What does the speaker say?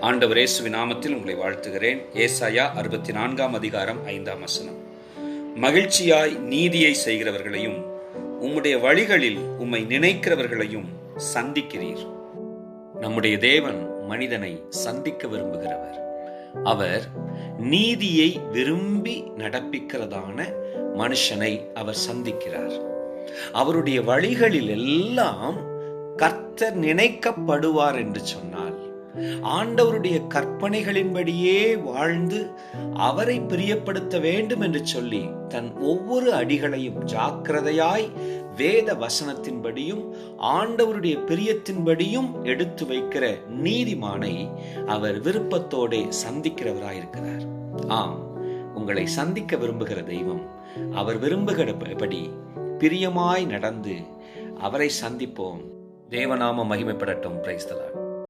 ஆண்டவர் இயேசுவின் நாமத்தில் உங்களை வாழ்த்துகிறேன். ஏசாயா 64:5. மகிழ்ச்சியாய் நீதியை செய்கிறவர்களையும் உம்முடைய வழிகளில் உம்மை நினைக்கிறவர்களையும் சந்திக்கிறீர். நம்முடைய தேவன் மனிதனை சந்திக்க விரும்புகிறவர். அவர் நீதியை விரும்பி நடப்பிக்கிறதான மனுஷனை அவர் சந்திக்கிறார். அவருடைய வழிகளில் எல்லாம் கர்த்தர் நினைக்கப்படுவார் என்று சொன்னால், ஆண்டவருடைய கற்பனைகளின்படியே வாழ்ந்து அவரை பிரியப்படுத்த வேண்டும் என்று சொல்லி தன் ஒவ்வொரு அடிகளையும் ஜாக்கிரதையாய் வேத வசனத்தின்படியும் ஆண்டவருடைய பிரியத்தின்படியும் எடுத்து வைக்கிற நீதிமானை அவர் விருப்பத்தோடே சந்திக்கிறவராயிருக்கிறார். ஆம், உங்களை சந்திக்க விரும்புகிற தெய்வம் அவர் விரும்புகிறபடி பிரியமாய் நடந்து அவரை சந்திப்போம். தேவநாமம் மகிமைப்படட்டும். Praise the Lord.